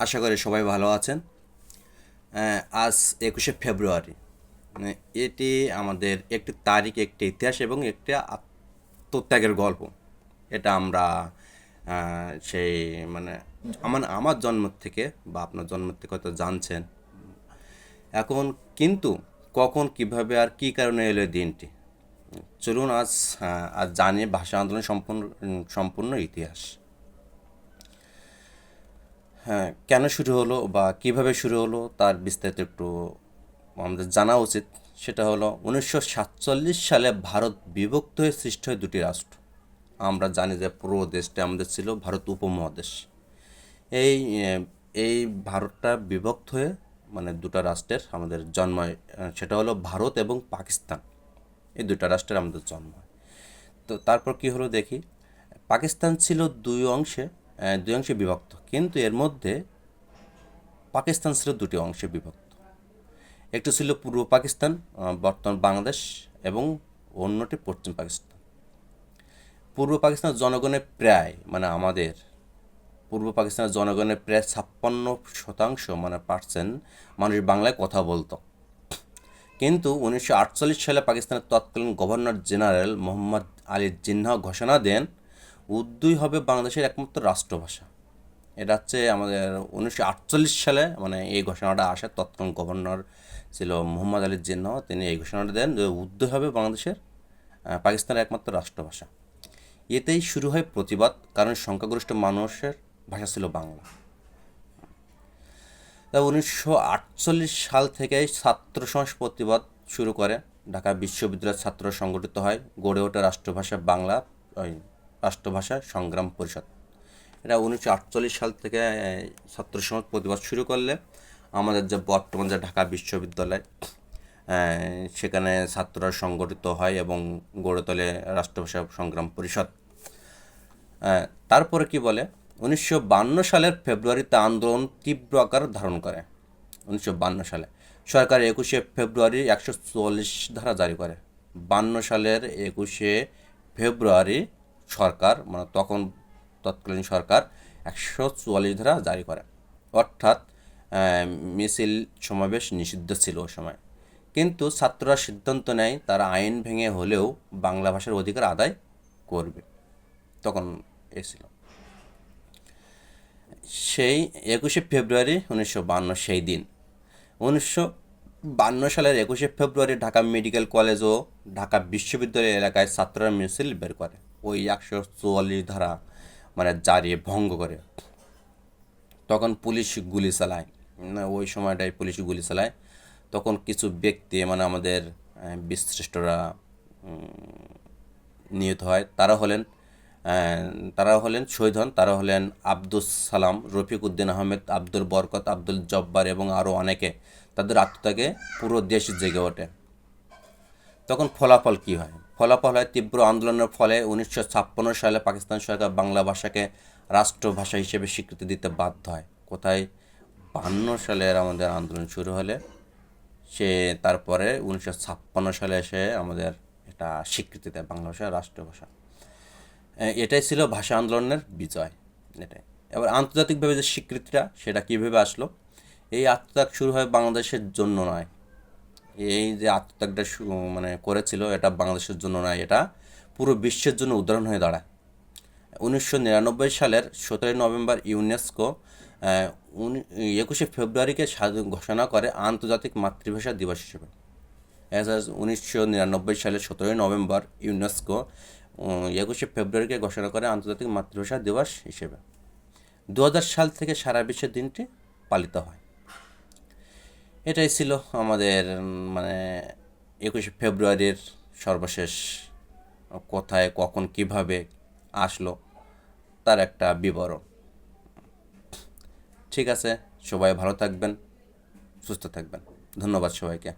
আশা করি সবাই ভালো আছেন। আজ 21শে ফেব্রুয়ারি। এটি আমাদের একটি তারিখ, একটি ইতিহাস এবং একটি আত্মত্যাগের গল্প। এটা আমরা সেই মানে আমার জন্ম থেকে বা আপনার জন্ম থেকে হয়তো জানছেন। এখন কিন্তু কখন, কিভাবে আর কী কারণে এলো এই দিনটি, চলুন আজ জানি ভাষা আন্দোলনের সম্পূর্ণ ইতিহাস। হ্যাঁ, কেন শুরু হলো বা কিভাবে শুরু হলো তার বিস্তারিত একটু আমাদের জানা উচিত। সেটা হলো 1947 সালে ভারত বিভক্ত হয়ে সৃষ্টি হয় দুটি রাষ্ট্র। আমরা জানি যে পুরো দেশটা আমাদের ছিল ভারত উপমহাদেশ। এই এই ভারতটা বিভক্ত হয়ে দুটো রাষ্ট্রের আমাদের জন্ম হয়। সেটা হলো ভারত এবং পাকিস্তান। এই দুটো রাষ্ট্রের আমাদের জন্ম হয়। তো তারপর কি হলো দেখি। পাকিস্তান ছিল দুই অংশে বিভক্ত, কিন্তু এর মধ্যে পাকিস্তান ছিল দুটি অংশে বিভক্ত। একটি ছিল পূর্ব পাকিস্তান, বর্তমান বাংলাদেশ, এবং অন্যটি পশ্চিম পাকিস্তান। পূর্ব পাকিস্তানের জনগণের প্রায় আমাদের পূর্ব পাকিস্তানের জনগণের প্রায় 56% পার্সেন্ট মানুষ বাংলায় কথা বলতো। কিন্তু 1948 সালে পাকিস্তানের তৎকালীন গভর্নর জেনারেল মোহাম্মদ আলী জিন্নাহ ঘোষণা দেন উর্দুই হবে বাংলাদেশের একমাত্র রাষ্ট্রভাষা। এটা হচ্ছে আমাদের 1948 সালে এই ঘোষণাটা আসে। তৎকালীন গভর্নর ছিল মোহাম্মদ আলী জিন্নাহ। তিনি এই ঘোষণাটা দেন যে উর্দু হবে বাংলাদেশের পাকিস্তানের একমাত্র রাষ্ট্রভাষা। এতেই শুরু হয় প্রতিবাদ, কারণ সংখ্যাগরিষ্ঠ মানুষের ভাষা ছিল বাংলা। তা 1948 সাল থেকেই ছাত্র সমাজ প্রতিবাদ শুরু করে। ঢাকা বিশ্ববিদ্যালয়ের ছাত্র সংগঠিত হয়, গড়ে ওঠে রাষ্ট্রভাষা বাংলা, ওই রাষ্ট্রভাষা সংগ্রাম পরিষদ। এটা 1948 সাল থেকে ছাত্র সমাজ প্রতিবাদ শুরু করলে আমাদের যে বর্তমান যে ঢাকা বিশ্ববিদ্যালয়, সেখানে ছাত্ররা সংগঠিত হয় এবং গড়ে তোলে রাষ্ট্রভাষা সংগ্রাম পরিষদ। তারপরে কি বলে, 1952 সালের ফেব্রুয়ারিতে আন্দোলন তীব্র আকার ধারণ করে। 1952 সালে সরকার 21শে ফেব্রুয়ারি 144 ধারা জারি করে। 52 সালের 21শে ফেব্রুয়ারি সরকার তৎকালীন সরকার 144 ধারা জারি করে। অর্থাৎ মিছিল সমাবেশ নিষিদ্ধ ছিল ওই সময়। কিন্তু ছাত্ররা সিদ্ধান্ত নেয় তারা আইন ভেঙে হলেও বাংলা ভাষার অধিকার আদায় করবে। তখন এসেছিল সেই 21শে ফেব্রুয়ারি 1952, সেই দিন। 1952 সালের 21শে ফেব্রুয়ারি ঢাকা মেডিকেল কলেজ ও ঢাকা বিশ্ববিদ্যালয় এলাকায় ছাত্ররা মিছিল বের করে ওই 144 ধারা জারি ভঙ্গ করে। তখন পুলিশ গুলি চালায়। ওই সময়টাই পুলিশ গুলি চালায়। তখন কিছু ব্যক্তি আমাদের বীরশ্রেষ্ঠরা নিহত হয়। তারা হলেন শহীদ হন। তারা হলেন আব্দুস সালাম, রফিক উদ্দিন আহমেদ, আব্দুল বরকত, আব্দুল জব্বার এবং আরও অনেকে। তাদের আত্মত্যাগে পুরো দেশ জেগে ওঠে। তখন ফলাফল কী হয়? ফলাফল হয় তীব্র আন্দোলনের ফলে 1956 সালে পাকিস্তান সরকার বাংলা ভাষাকে রাষ্ট্রভাষা হিসেবে স্বীকৃতি দিতে বাধ্য হয়। কোথায়? 52 সালের আমাদের আন্দোলন শুরু হলে সে তারপরে 1956 সালে এসে আমাদের এটা স্বীকৃতি দেয়, বাংলা ভাষা রাষ্ট্রভাষা। এটাই ছিল ভাষা আন্দোলনের বিজয়। এটাই। এবার আন্তর্জাতিকভাবে যে স্বীকৃতিটা, সেটা কীভাবে আসলো? এই আত্মত্যাগ শুরু হয় বাংলাদেশের জন্য নয়। এই যে আত্মত্যাগটা করেছিল, এটা বাংলাদেশের জন্য নয়, এটা পুরো বিশ্বের জন্য উদাহরণ হয়ে দাঁড়ায়। 1999 সালের 17ই নভেম্বর ইউনেস্কো 21শে ফেব্রুয়ারিকে ঘোষণা করে আন্তর্জাতিক মাতৃভাষা দিবস হিসেবে। 1999 সালের 17ই নভেম্বর ইউনেস্কো 21শে ফেব্রুয়ারিকে ঘোষণা করে আন্তর্জাতিক মাতৃভাষা দিবস হিসেবে। 2000 সাল থেকে সারা বিশ্বে দিনটি পালিত হয়। এটাই ছিল আমাদের 21শে ফেব্রুয়ারির সর্বশেষ কোথায়, কখন, কিভাবে আসলো তার একটা বিবরণ। ঠিক আছে, সবাই ভালো থাকবেন, সুস্থ থাকবেন। ধন্যবাদ সবাইকে।